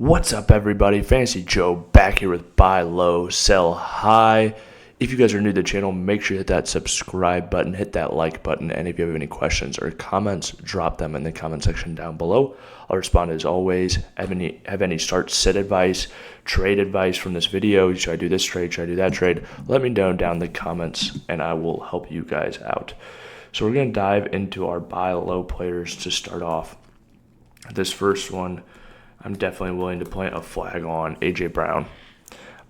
What's up, everybody? Fantasy Joe back here with Buy Low, Sell High. If you guys are new to the channel, make sure you hit that subscribe button, hit that like button, and if you have any questions or comments, drop them in the comment section down below. I'll respond as always. Have any start-sit advice, trade advice from this video? Should I do this trade? Should I do that trade? Let me know down in the comments, and I will help you guys out. So we're going to dive into our Buy Low players to start off. This first one, I'm definitely willing to plant a flag on A.J. Brown.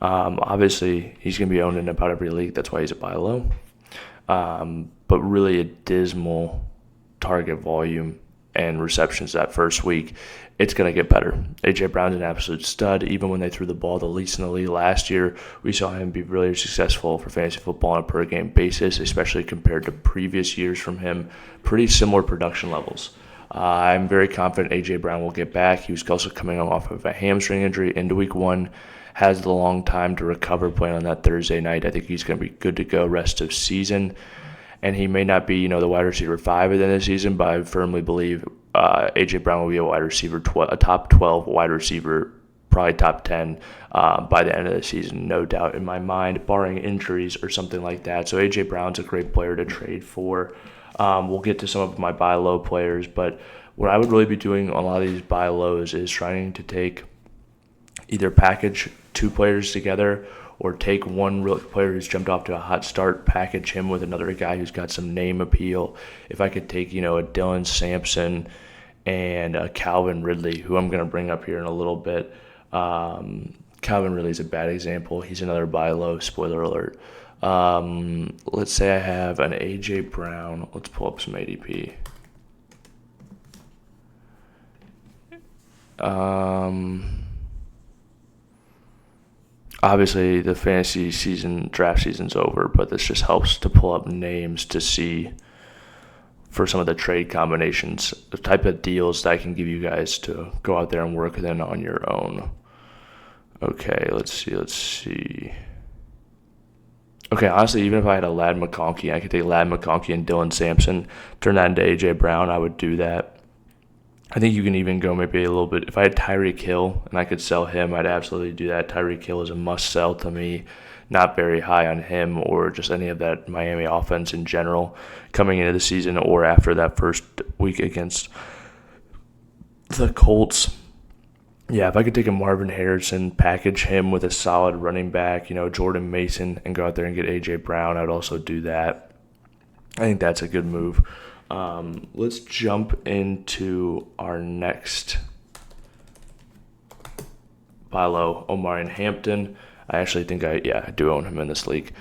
Obviously, he's going to be owned in about every league. That's why he's a buy low. But really a dismal target volume and receptions that first week. It's going to get better. A.J. Brown's an absolute stud. Even when they threw the ball the least in the league last year, we saw him be really successful for fantasy football on a per-game basis, especially compared to previous years from him. Pretty similar production levels. I'm very confident A.J. Brown will get back. He was also coming off of a hamstring injury into week one. Has the long time to recover playing on that Thursday night. I think he's going to be good to go rest of season. And he may not be, the wide receiver 5 at the end of the season, but I firmly believe A.J. Brown will be a wide receiver, a top 12 wide receiver, probably top 10 by the end of the season, no doubt in my mind, barring injuries or something like that. So A.J. Brown's a great player to trade for. We'll get to some of my buy low players, but what I would really be doing on a lot of these buy lows is trying to take either package two players together or take one real player who's jumped off to a hot start, package him with another guy who's got some name appeal. If I could take, a Dylan Sampson and a Calvin Ridley, who I'm going to bring up here in a little bit. Calvin Ridley's a bad example. He's another buy low, spoiler alert. Let's say I have an A.J. Brown. Let's pull up some ADP. Obviously, the fantasy season, draft season's over, but this just helps to pull up names to see for some of the trade combinations, the type of deals that I can give you guys to go out there and work then on your own. Okay, let's see. Okay, honestly, even if I had a Ladd McConkey, I could take Ladd McConkey and Dylan Sampson, turn that into A.J. Brown, I would do that. I think you can even go maybe a little bit. If I had Tyreek Hill and I could sell him, I'd absolutely do that. Tyreek Hill is a must-sell to me. Not very high on him or just any of that Miami offense in general coming into the season or after that first week against the Colts. Yeah, if I could take a Marvin Harrison, package him with a solid running back, Jordan Mason, and go out there and get A.J. Brown, I'd also do that. I think that's a good move. Let's jump into our next buy low, Omarion Hampton. I actually think I do own him in this league.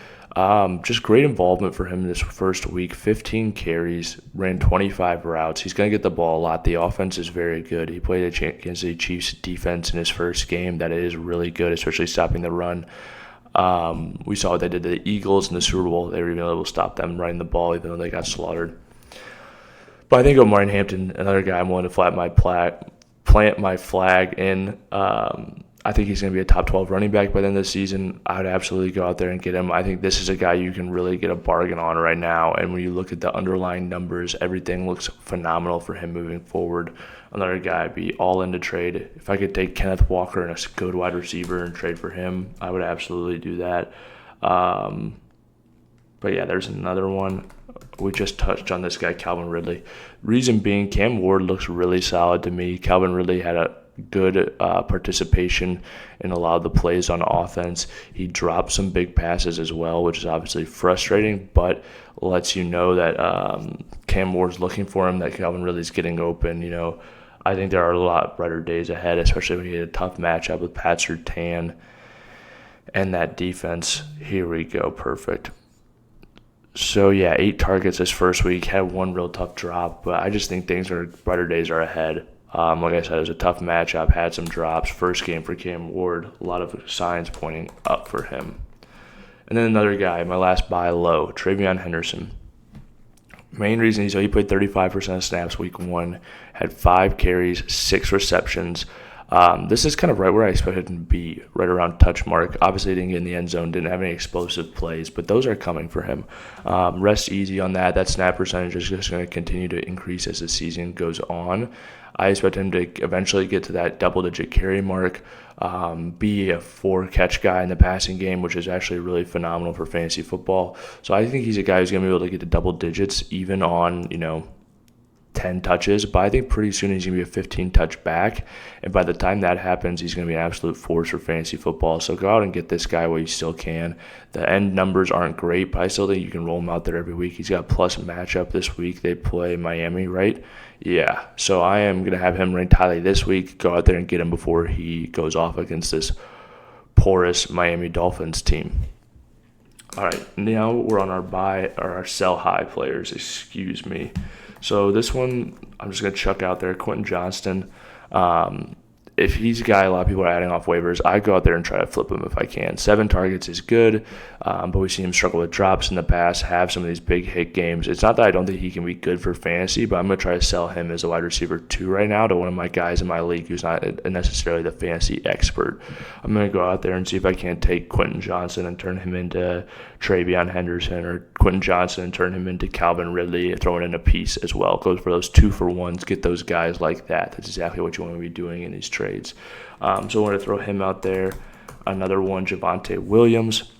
Just great involvement for him this first week. 15 carries, ran 25 routes. He's going to get the ball a lot. The offense is very good. He played against the Chiefs defense in his first game. That is really good, especially stopping the run. We saw what they did to the Eagles in the Super Bowl. They were even able to stop them running the ball even though they got slaughtered. But I think Omarion Hampton, another guy I'm willing to plant my flag in. I think he's going to be a top 12 running back by the end of the season. I would absolutely go out there and get him. I think this is a guy you can really get a bargain on right now. And when you look at the underlying numbers, everything looks phenomenal for him moving forward. Another guy I'd be all in to trade. If I could take Kenneth Walker and a good wide receiver and trade for him, I would absolutely do that. But yeah, there's another one. We just touched on this guy, Calvin Ridley. Reason being, Cam Ward looks really solid to me. Calvin Ridley had a good participation in a lot of the plays on offense. He dropped some big passes as well, which is obviously frustrating, but lets you know that Cam Ward's looking for him, that Calvin Ridley's getting open. I think there are a lot brighter days ahead, especially when you get a tough matchup with Pat Surtain and that defense. Here we go, perfect. So, 8 targets this first week, had one real tough drop, but I just think brighter days are ahead. Like I said, it was a tough matchup, had some drops. First game for Cam Ward, a lot of signs pointing up for him. And then another guy, my last buy low, Travion Henderson. Main reason he played 35% of snaps week 1, had 5 carries, 6 receptions. This is kind of right where I expected him to be, right around touch mark. Obviously, didn't get in the end zone, didn't have any explosive plays, but those are coming for him. Rest easy on that. That snap percentage is just going to continue to increase as the season goes on. I expect him to eventually get to that double-digit carry mark, be a 4-catch guy in the passing game, which is actually really phenomenal for fantasy football. So I think he's a guy who's going to be able to get to double digits even on, 10 touches, but I think pretty soon he's going to be a 15-touch back, and by the time that happens, he's going to be an absolute force for fantasy football. So go out and get this guy while you still can. The end numbers aren't great, but I still think you can roll him out there every week. He's got a plus matchup this week. They play Miami, right? Yeah, so I am going to have him ranked highly this week. Go out there and get him before he goes off against this porous Miami Dolphins team. All right, now we're on our buy or our sell high players, excuse me. So this one, I'm just going to chuck out there, Quentin Johnston. If he's a guy a lot of people are adding off waivers, I go out there and try to flip him if I can. 7 targets is good, but we've seen him struggle with drops in the past, have some of these big hit games. It's not that I don't think he can be good for fantasy, but I'm going to try to sell him as a wide receiver 2 right now to one of my guys in my league who's not necessarily the fantasy expert. I'm going to go out there and see if I can't take Quentin Johnston and turn him into Travion Henderson, or Quentin Johnston and turn him into Calvin Ridley, throwing in a piece as well. Go for those 2-for-1s, get those guys like that. That's exactly what you want to be doing in these trades. So I want to throw him out there. Another one, Javonte Williams.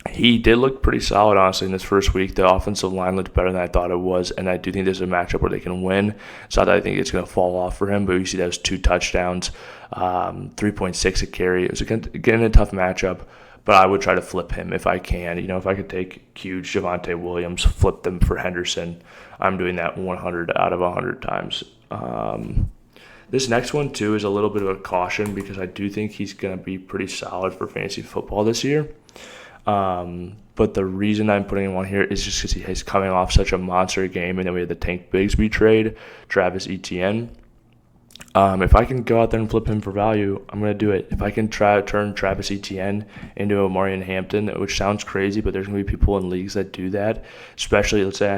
He did look pretty solid, honestly, in this first week. The offensive line looked better than I thought it was, and I do think there's a matchup where they can win. It's not that I think it's going to fall off for him, but you see those 2 touchdowns, 3.6 a carry. It was, again, a tough matchup, but I would try to flip him if I can. If I could take huge Javonte Williams, flip them for Henderson, I'm doing that 100 out of 100 times. This next one, too, is a little bit of a caution because I do think he's going to be pretty solid for fantasy football this year. But the reason I'm putting him on here is just because he's coming off such a monster game, and then we had the Tank Bigsby trade, Travis Etienne. If I can go out there and flip him for value, I'm going to do it. If I can try to turn Travis Etienne into Omarion Hampton, which sounds crazy, but there's going to be people in leagues that do that, especially, let's say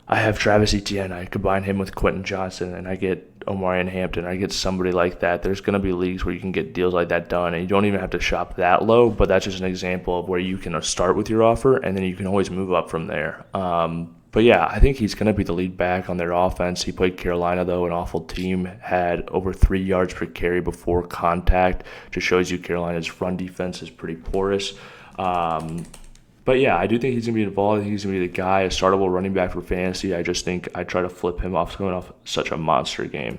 I have Travis Etienne, I combine him with Quentin Johnston, and I get Omarion Hampton, I get somebody like that. There's going to be leagues where you can get deals like that done, and you don't even have to shop that low, but that's just an example of where you can start with your offer, and then you can always move up from there. But yeah, I think he's going to be the lead back on their offense. He played Carolina, though, an awful team, had over 3 yards per carry before contact. Just shows you Carolina's run defense is pretty porous. But yeah, I do think he's going to be involved. I think he's going to be the guy, a startable running back for fantasy. I just think I try to flip him off coming off such a monster game.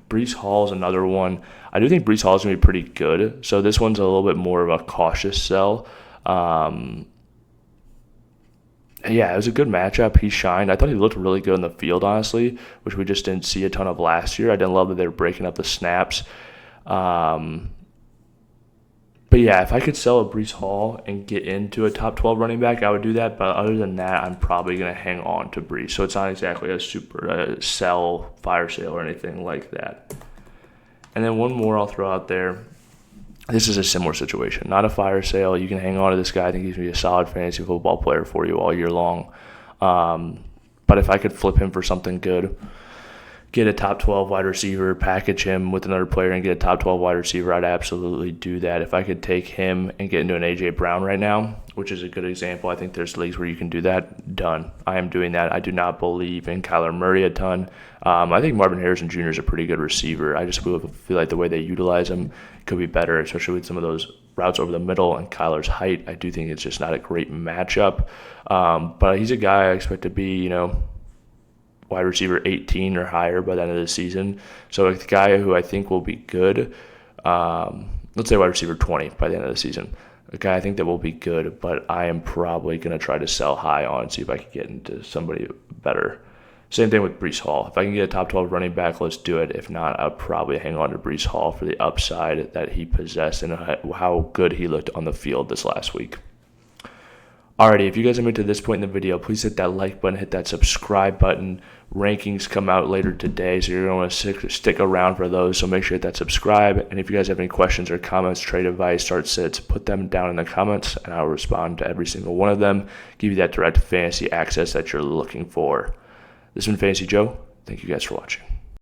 Breece Hall is another one. I do think Breece Hall is going to be pretty good. So this one's a little bit more of a cautious sell. Yeah, it was a good matchup. He shined. I thought he looked really good in the field, honestly, which we just didn't see a ton of last year. I didn't love that they were breaking up the snaps. But yeah, if I could sell a Breece Hall and get into a top 12 running back, I would do that. But other than that, I'm probably going to hang on to Breece. So it's not exactly a super sell, fire sale, or anything like that. And then one more I'll throw out there. This is a similar situation. Not a fire sale. You can hang on to this guy. I think he's going to be a solid fantasy football player for you all year long. But if I could flip him for something good, get a top 12 wide receiver, package him with another player and get a top 12 wide receiver, I'd absolutely do that. If I could take him and get into an A.J. Brown right now, which is a good example, I think there's leagues where you can do that, done. I am doing that. I do not believe in Kyler Murray a ton. I think Marvin Harrison Jr. is a pretty good receiver. I just feel like the way they utilize him could be better, especially with some of those routes over the middle and Kyler's height. I do think it's just not a great matchup. But he's a guy I expect to be, wide receiver 18 or higher by the end of the season. So a guy who I think will be good, let's say wide receiver 20 by the end of the season. A guy I think that will be good, but I am probably going to try to sell high on, see if I can get into somebody better. Same thing with Breece Hall. If I can get a top 12 running back, let's do it. If not, I'll probably hang on to Breece Hall for the upside that he possessed and how good he looked on the field this last week. Alrighty, if you guys have made it to this point in the video, please hit that like button, hit that subscribe button. Rankings come out later today, so you're going to want to stick around for those, so make sure you hit that subscribe. And if you guys have any questions or comments, trade advice, start sits, put them down in the comments, and I'll respond to every single one of them, give you that direct fantasy access that you're looking for. This has been Fantasy Joe. Thank you guys for watching.